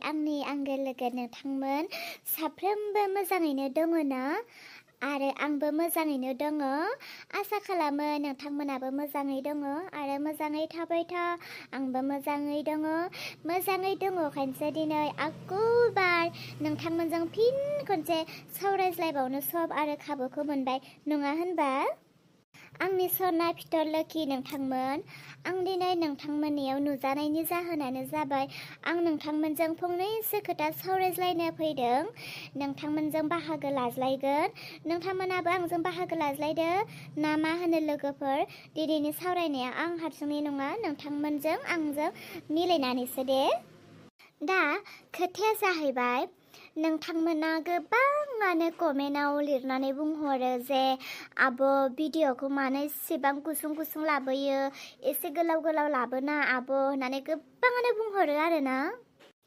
आंनि आंगो लोगो नोंथांमोन साफ्रोमबो मोजाङैनो दङ ना? आरो आंबो मोजाङैनो दङ। आसा खालामो नोंथांमोनाबो मोजाङै दङ आरो मोजाङै थाबाय था। आंबो मोजाङै दङ। मोजाङै दङखायसो दिनै आगुबार नोंथांमोनजों फिन खनसे सावरायज्लायबावनो सम आरो खाबुखौ मोनबाय नङा होनबा? आंनि सना फिथर लोखि नोंथांमोन, आं दिनै नोंथांमोननियाव नुजानायनि जाहोनानो जाबाय आं नोंथांमोनजों फंनैसो खोथा सावरायज्लायनो फैदों। नोंथांमोनजों बाहागो लाज्लायगोन। नोंथांमोनाबो आंजों बाहागो लाज्लायदो ना मा होनो लोगोफोर? दिनैनि सावरायनाया आं हारसिङै नङा, नोंथांमोनजों आंजों मिलायनानैसो दे। दा खोथाया जाहैबाय नोंथांमोना गोबाङानो कमेन्टआव लिरनानै बुंहरो जे आब' भिडिअ'खौ मानो एसेबां गुसुं गुसुं लाबोयो, एसे गोलाव गोलाव लाबोना आब' होननानै गोबाङानो बुंहरो आरोना।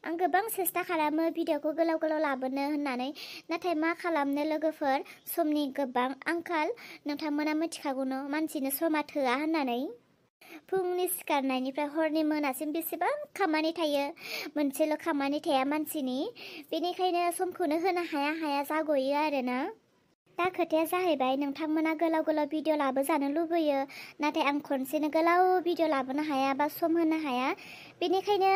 आं गोबां सेस्था खालामो भिडिअ'खौ गोलाव गोलाव लाबोनो होननानै, नाथाय मा खालामनो लोगोफोर, समनि गोबां आंखाल। नोंथांमोना मिथिखागौनो मानसिनो समा थोआ होननानै। फुंनि सिखारनायनिफ्राय हरनि मोनासिम बेसेबां खामानि थायो, मोनसेल' खामानि थाया मानसिनि, बेनिखायनो समखौनो होनो हाया हाया जाग'यो आरोना। दा खोथाया जाहैबाय नोंथांमोना गोलाव गोलाव भिडिअ' लाबोजानो लुबैयो, नाथाय आं खनसेनो गोलाव भिडिअ' लाबोनो हाया बा सम होनो हाया। बेनिखायनो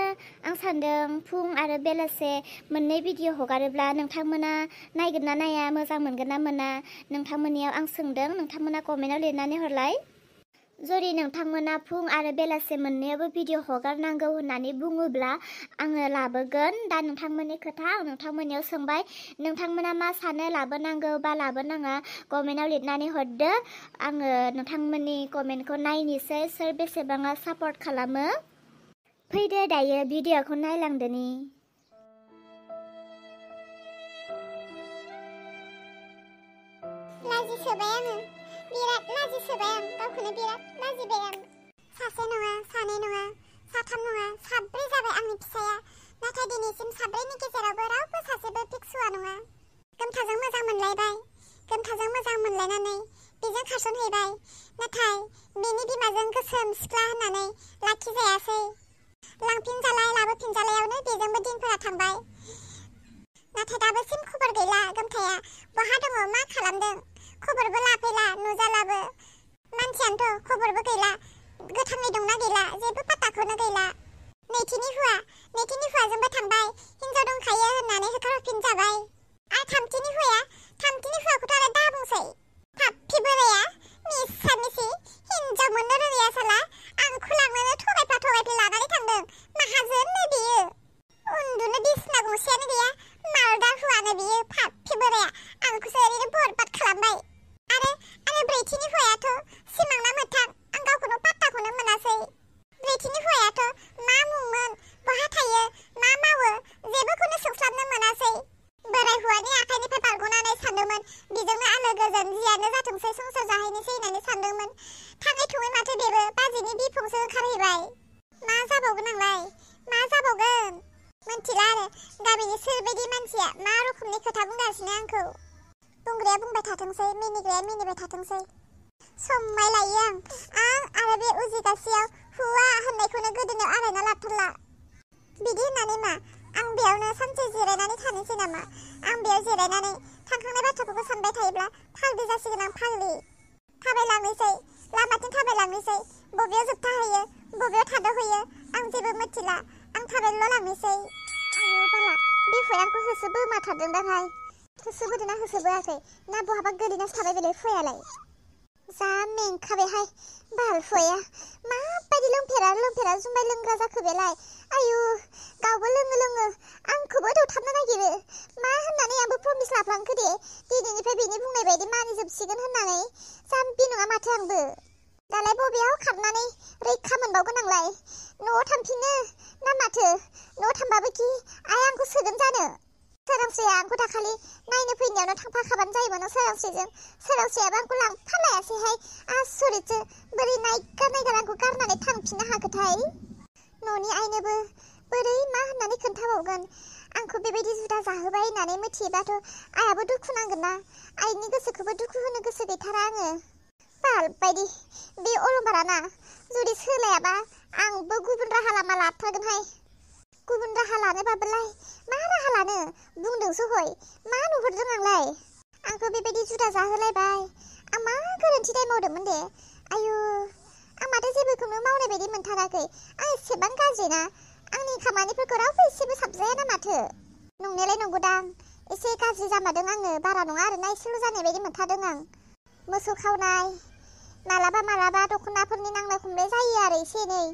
आं सान्दों फुं आरो बेलासे मोननै भिडिअ' हगारोब्ला नोंथांमोना नायगोन ना नाया, मोजां मोनगोन ना मोना, नोंथांमोननियाव आं सोंदों, नोंथांमोना कमेन्टआव लिरनानै हरलाय। जुदि नोंथांमोना फुं आरो बेलासे मोननैयावबो भिडिअ' हगारनांगौ होननानै बुङोब्ला आङो लाबोगोन। दा नोंथांमोननि खोथा, आं नोंथांमोननियाव सोंबाय, नोंथांमोना मा सानो, लाबोनांगौ बा लाबोनाङा कमेन्टआव लिरनानै हरदो। आङो नोंथांमोननि कमेन्टखौ नायनोसै सोर बेसेबाङा सापर्ट खालामो। फैदो दायो भिडिअ'खौ नायलांदोनि। लाजिसोबाय आङो, बिराद लाजिसोबाय आं, गावखौनो बिराद लाजिबाय आं। सासे नङा, सानै नङा, साथाम नङा, साब्रै जाबाय आंनि फिसाया। नाथाय दिनैसिम साब्रैनि गेजेरावबो रावबो सासेबो फिक्स हुआ नङा। गोमथाजों मोजां मोनलायबाय, गोमथाजों मोजां मोनलायनानै बेजों खारसनहैबाय। नाथाय बेनि बिमाजों गोसोम सिख्ला होननानै लाखिजायासै। लांफिनजालाय लाबोफिनजालायावनो बेजोंबो दिनफोरा थांबाय। नाथाय दाबोसिम खबर गैला गोमथाया बहा दङ, मा खालामदों, खबरबो लाफैला, नुजालाबो। मानसियानोथ' खबरबो गैला, गोथाङै दंना गैला जेबो पात्ताखौनो गैला। नैथिनि हुवाजोंबो थांबाय, हिनजाव दंखायो होननानै होखारहरफिनजाबाय। आरो थामथिनि हुवाखौथ' आरो दा बुंसै। फाफ्फि बोराया मिसा मिसि हिनजाव मोननो रोङै आसोला आंखौ लांनोनो थगायफ्ला लानानै थांदों। माहाजोननो बियो, उन्दुनो बिसना गंसेयानो गैया, मालदार हुवानो बियो। फाफ्फि बोराया आंखौसो ओरैनो बरबाद खालामबाय। आरो ब्रैथिनि हुवायाथ' सिमांना मोगथां, आं गावखौनो पात्ताखौनो मोनासै। ब्रैथिनि हुवायाथ' मा मुंमोन, बहा थायो, मा मावो, जेबोखौनो सोंस्लाबनो मोनासै। बोराय हुवानि आखाइनिफ्राय बारग'नानै सानदोंमोन बिजोंनो आलो गोजोन जियानो जाथोंसै संसार जाहैनोसै होननानै सानदोंमोन। थाङै थुङै माथो बेबो बाजैनि बिफंसो ओंखारहैबाय। मा जाबावगोन आंलाय, मा जाबावगोन मोनथिला आरो गामिनि सोरबायदि मानसिया मा रोखोमनि खोथा बुंगासिनो आंखौ। बुंग्राया बुंबाय थाथोंसै, मिनिग्राया मिनिबाय थाथोंसै। समाय लायो आं आरो बे उजिगासेयाव हुवा होननायखौनो गोदोनायाव आलायना लाथारला। बिदि होननानै मा आं बेयावनो सानसे जिरायनानै थानोसै नामा? आं बेयाव जिरायनानै थांखांनाय बाथ्राखौबो सानबाय थायोब्ला फाग्लि जासिगोन आं, फाग्लि। थाबायलांनोसै, लामाथिं थाबायलांनोसै, बबेयाव जोबथाहैयो, बबेयाव थाद'हैयो आं जेबो मिथिला। आं थाबायल' लांनोसै। आयु बाला, बिफाया आंखौ होसोबोमाथारदों दाहाय। होसोबोदोंना होसोबोआखै, ना बहाबा गोलैनासो थाबाय बेलाय फुवायालाय? जा मेंखाबायहाय बाल फुवाया, माबायदि लोंफेरा जुमाय लोंग्रा जाखो बेलाय? आयु, गावबो लोङो, आंखौबो दौथाबनो नागिरो। मा होननानै आंबो प्रमिस लाफ्लांखो दे, दिनैनिफ्राय बेनि बुंनाय बायदि मानिजोबसिगोन होननानै। जाम्बि नङा माथो आंबो। दालाय बबेयाव खारनानै रैखा मोनबावगोन आंलाय? न'आव थांफिनो ना माथो? न'आव थांबाबो कि आइ आंखौ सोगोन जानो? सोरांस्रिया आंखौ दाखालि नायनो फैनायावनो थांफाखाबानो जायोमोन सोरांस्रिजों। सोरांस्रियाबो आंखौ लांफालायासैहाय, आसरितसो। बोरै नायगार आंखौ गारनानै थांफिननो हाखोथाय? न'नि आइनोबो बोरै मा होननानै खोन्थाबावगोन? आंखौ बेबायदि जुदा जाहोबाय होननानै मिथियोबाथ' आइयाबो दुखु नांगोन ना। आइनि गोसोखौबो दुखु होनो गोसो गैथारा आङो। बाल बायदि बे अलंबाराना जुदि सोलायाबा आंबो गुबुन राहा लामा लाथारगोनहाय। गुबुन राहा लानोबाबोलाय मा राहा लानो बुंदोंसो हय मा नुहुरदों आंलाय आंखौ बेबायदि जुदा जाहोलायबाय आं मा गोरोन्थि दाय मावदोंमोन दे आयु आं माथो जेबोखौनो मावनाय बायदि मोनथाराखै आं एसेबां गाज्रि ना आंनि खामानिफोरखौ रावबो एसेबो साबजाया ना माथो नंनायालाय नंगौदां एसे गाज्रि जामारदों आङो बारा नङा आरोना एसेल' जानाय बायदि मोनथारदों आं मोसौ खावनाय मालाबा मालाबा दख'नाफोरनि नांलाय खमलाय जायो आरो एसे एनै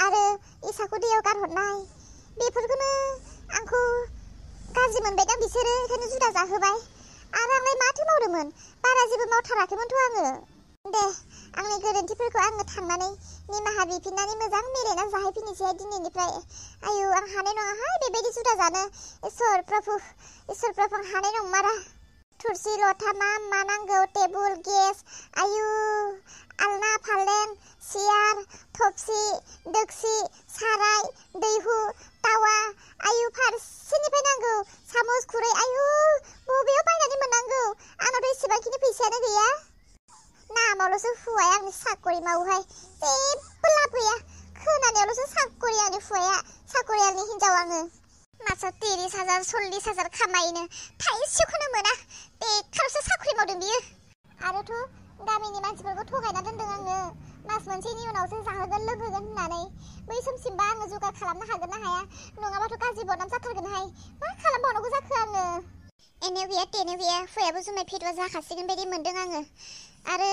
आरो इसाखौ दैयाव गारहरनाय बेफोरखौनो आंखौ गाज्रि मोनबायदां बिसोरो ओंखायनो जुदा जाहोबाय आरो आंलाय माथो मावदोंमोन बारा जेबो मावथाराखैमोनथ' आङो दे आंनि गोरोन्थिफोरखौ आङो थांनानै निमाहा बिफिननानै मोजां मिलायना जाहैफिननोसै दिनैनिफ्राय आयु आं हानाय नङाहाय बेबायदि जुदा जानो इसोर प्रभु आं हानाय नंमारा थुरसि लथा मा नांगौ टेबुल गेस आयु आलना फालें सियार थफसि दोक्सि साराय दैहु तावा आयु फारसेनिफ्राय नांगौ सामस खुरै आयु बबेयाव बायनानै मोननांगौ आंनावथ' एसेबांखिनि फैसायानो गैया नामावल'सो हुवाया आंनि साकरि मावोहाय जेबो लाब गैया खोनानायावल'सो साकरि आंनि हुवाया साकरियालनि हिनजाव आङो मासाव 30,000 40,000 खामायनो थाइसेखौनो मोना बेखारसो साख्रि मावदों बियो आरोथ' गामिनि मानसिफोरखौ थगायना दोनदों आङो मास मोनसेनि उनावसो जाहोगोन लोंहोगोन होननानै बै समसिमबा आङो जगार खालामनो हागोन ना हाया नङाबाथ' गाज्रि बदनाम जाथारगोनहाय मा खालामबावनांगौ जाखो आङो एने गैया तेने गैया हुवायाबो जुमाय फेदुवा जाखासिगोन बायदि मोनदों आङो आरो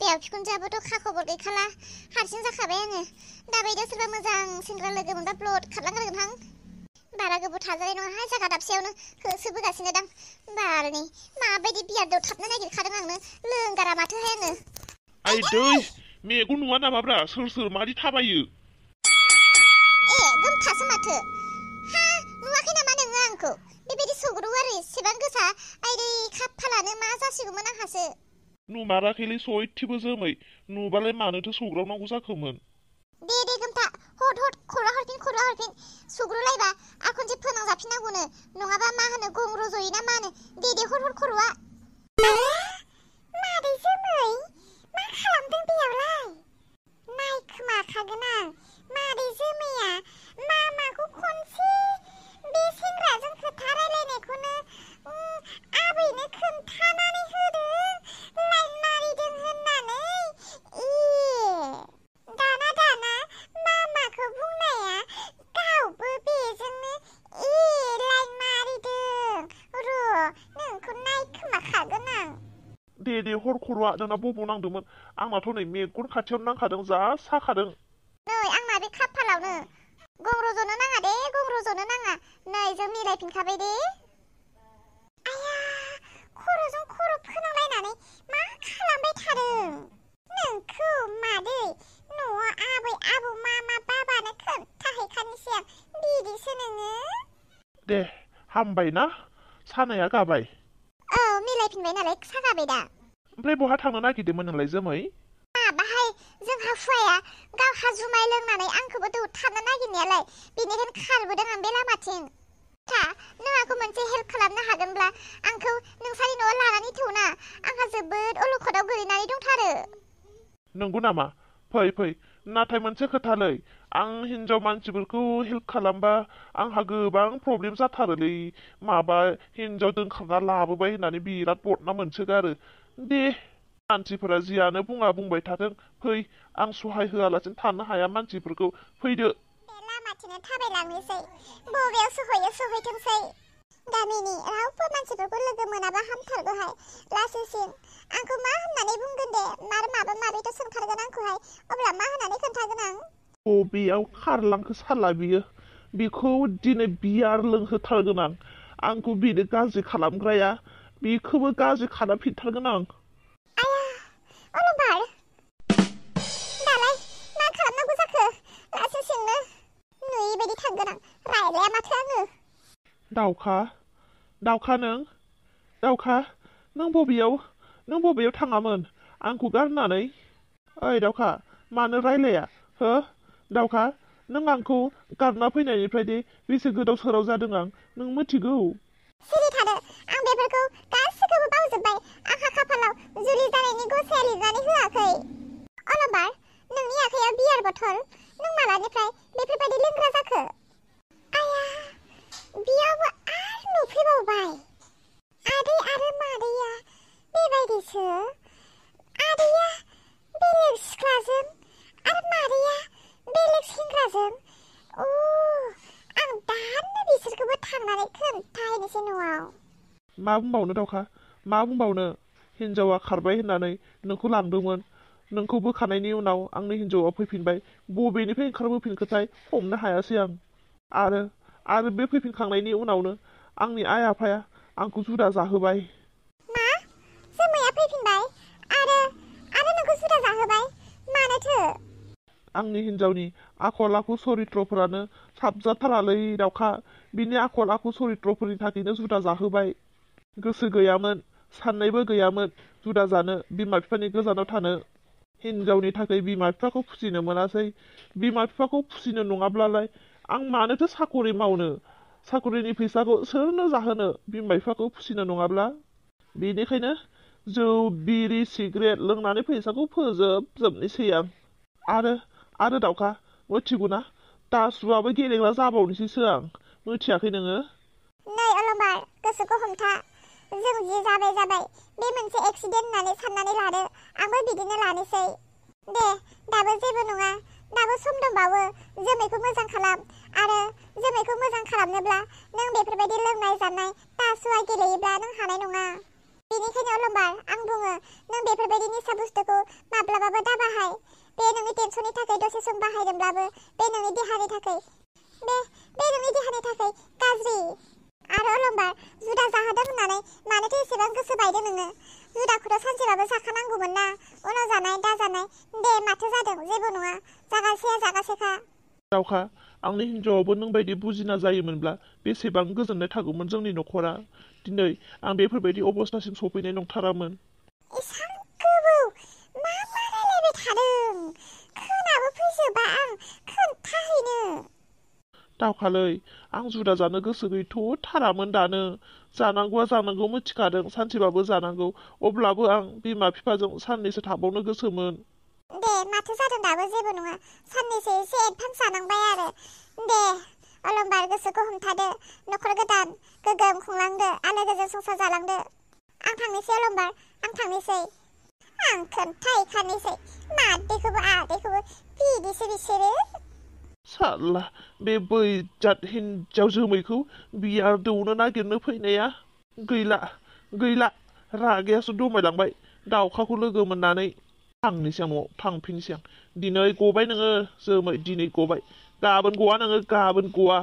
बिहाव बिखुनजोआबोथ' खा खबर गैखाला हारसिं जाखाबाय आङो दाबायदियाव सोरबा मोजां सेंग्रा लोगो मोनबा ब्लड खारलांगोनहां बारा गोबाव थाजानाय नङाहाय जायगा दाबसेयावनो होसोबोगासिनो दां बारनि माबायदि बियारदो थाबनो नागिरखादों आंनो लोंगारा माथोहाय आङो आइ दै मेगन नुवा नामाब्रा सोर मादि थाबायो गोमथासो माथो हा नुवाखै नामा नोङो आंखौ बेबायदि सौग्रौ आरो एसेबां गोसा आइदै खाफालानो मा जासिगौमोन आंहासो नुमाराखैलै सयथिबो जोमै नुबालाय मानोथो सौग्रावनांगौ जाखोमोन दे गोमथा हट खरा हरफिन सुग्रुलायबा आखनसे फोनांजाफिननांगौनो नङाबा मा होनो गं रज'यो ना मा होनो दे हट खर'आ मादै जोमै मा खालामदों बेयावलाय नायखोमाखागोन आं मादै जोमैया मामाखौ खनसे बे सेंग्राजों खोथा रायलायनायखौनो आबैनो खोन्थानानै होदों लाइन मारिदों होननानै दाना मामाखौ बुंनाया गावबो बेजोंनो लाइन मारिदों र' नोंखौ नायखोमाखागोन आं दे हर खर'आ नोंना बबाव नांदोंमोन आंनाथ' नै मेगन खाथियावनो नांखादों जा साखादों नै आंना बे खाफालावनो गं रज'नो नाङा नै जों मिलायफिनखाबाय दे आया खर'जों खर' फोनांलायनानै मा खालामबाय थादों नोंखौ मादै न'आव आबै आबौ मामा बाबानो खोन्थाहैखानोसै आं बिदिसो नोङो दे हामबाय ना सानाया गाबाय औ मिलायफिनबाय नालाय सागाबाय दा ओमफ्राय बहा थांनो नागिरदोंमोन नोंलाय जोमै बाहाय जोंहा हुवाया गावहा जुमाय लोंनानै आंखौबो दौथारनो नागिरनायालाय बेनिखायनो खारबोदों आं बे लामाथिं नों आंखौ मोनसे हेल्प खालामनो हागोनब्ला आंखौ नोंसानि न'आव लानानै थौना आंहा जोबोद अलखदाव गोलैनानै दंथारो नंगौ नामा फै नाथाय मोनसे खोथालै आं हिनजाव मानसिफोरखौ हेल्प खालामबा आंहा गोबां प्रब्लेम जाथारोलै माबा हिनजाव दोनखांना लाबोबाय होननानै बिराद बदनाम मोनसोगारो दे मानसिफोरा जियानो बुंबाय थाथों फै आं सहाय होआलासिनो थानो हाया मानसिफोरखौ फैदो बे लामाथिंनो थाबायलांनोसै बबेयाव सहैथोंसै गामिनि रावबो मानसिफोरखौ लोगो मोनाबा हामथारगौहाय लासैसिन आंखौ मा होननानै बुंगोन दे माबा माबिथ' सोंथारगोन आंखौहाय अब्ला मा होननानै खोन्थागोन आं बबेयाव खारलांखो साला बिखौ दिनै बियार लोंहोथारगोन आंखौ बिनो गाज्रि खालामग्राया बिखौबो गाज्रि खालामफिनथारगोन आं आया अलबार दालाय मा खालामनांगौ जाखो लासैसिननो नुयै बायदि थांगोन आं रायलाया माथो आङो दाउखा नों बबेयाव थाङामोन आंखौ गारनानै ओइ दाउखा मानो रायलाया हो दाउखा नों आंखौ गारना फैनायनिफ्राय दे बेसे गोदाव सोराव जादों आं नों मिथिगौ सिरि थादो आं बेफोरखौ गासिखौबो बावजोबबाय आंहा खाफालाव जुलि जानायनि गसाया लिरनानै होआखै अलबार नोंनि आखायाव बियार बथल नों मालानिफ्राय बेफोरबायदि लोंग्रा जाखो बेयावबो आरो नुफैबावबाय आदै आरो मादैया बेबायदिसो आदैया बेलेग सिख्लाजों आरो मादैया बेलेग सेंग्राजों आं दानो बिसोरखौबो थांनानै खोन्थाहैनोसै न'आव। मा बुंबावनो दावखा मा बुंबावनो हिन्जावा खारबाय होननानै नोंखौ लांदोंमोन नोंखौ बोखानायनि उनाव आंनि हिन्जावा फैफिनबाय बबेनिफ्राय ओंखारबोफिनखोथाय हमनो हायासै आं आरो बे फैफिनखांनायनि उनावनो आंनि आइ आफाया आंखौ जुदा जाहोबाय। मा जोमैया फैफिनबाय आरो नोंखौ जुदा जाहोबाय मानोथो? आंनि हिन्जावनि आखल आखु चरित्रफोरानो साबजाथारालै दावखा बिनि आखल आखु चरित्रफोरनि थाखायनो जुदा जाहोबाय। गोसो गैयामोन साननायबो गैयामोन जुदा जानो बिमा बिफानि गोजानाव थानो। हिन्जावनि थाखाय बिमा बिफाखौ फुजिनो मोनासै बिमा बिफाखौ फुजिनो नङाब्लालाय आं मानोथो साकरि मावनो साकरिनि फैसाखौ सोरनो जाहोनो बिमा बिफाखौ फुजिनो नङाब्ला। बेनिखायनो जौ बिरि सिगारेट लोंनानै फैसाखौ फोजोबजोबनोसै आं आरो दावखा मिथिगौना दासुआबो गेलेग्रा जाबावनोसैसो आं मिथियाखै नोङो? नै अलंबार गोसोखौ हमथा जों जि जाबाय बे मोनसे एक्सिडेन्ट होननानै साननानै लादो आंबो बिदिनो लानोसै दे दाबो जेबो नङा दाबो सम दंबावो जोमैखौ मोजां खालाम आरो जोमैखौ मोजां खालामनोब्ला नों बेफोरबायदि लोंनाय जानाय दासुआ गेलेयोब्ला नों हानाय नङा। बेनिखायनो अलंबार आं बुङो नों बेफोरबायदि निसा बुस्थुखौ माब्लाबाबो दा बाहाय बे नोंनि टेनसननि थाखाय दसे सम बाहायदोंब्लाबो बे नोंनि देहानि थाखाय बे नोंनि देहानि थाखाय गाज्रि। आरो अलंबार जुदा जाहोदों होननानै मानोथो एसेबां गोसो बायदों नोङो? जुदाखौथ' सानसेबाबो जाखानांगौमोन ना उनाव जानाय दा जानाय दे माथो जादों जेबो नङा जागासेखा। दावखा आंनि हिन्जावाबो नों बायदि बुजिना जायोमोनब्ला बेसेबां गोजोननाय थागौमोन जोंनि न'खरा। दिनै आं बेफोरबायदि अबस्थासिम सफैनाय नंथारामोन। एसां गोबौ मा रायलायबाय थादों खोनाबो फैजोबा आं खोन्थाहैनो। दावखालै आं जुदा जानो गोसो गैथ'थारामोन दानो जानांगौआ जानांगौ मिथिखादों सानसेबाबो जानांगौ अब्लाबो आं बिमा बिफाजों साननैसो थाबावनो गोसोमोन। दे माथो जादों दाबो जेबो नङा साननैसो एसे एडभान्स जानांबाय आरो दे अलंबार गोसोखौ हमथादो न'खर गोदान गोगोम खुंलांदो आलो गोजोन संसार जालांदो। आं थांनोसै अलंबार आं थांनोसै आं खोन्थाहैखानोसै मादैखौबो आदैखौबो बिदिसो बिसोरो। साला बे बैजात हिन्जाव जोमैखौ बियार दौनो नागिरनो फैनाया गैला रागायासो दमायलांबाय दावखाखौ लोगो मोननानै। थांनोसै आं न'आव थांफिनसै आं दिनै गबाय नोङो जोमै दिनै गबाय गाबोन गवा नोङो गाबोन गवा।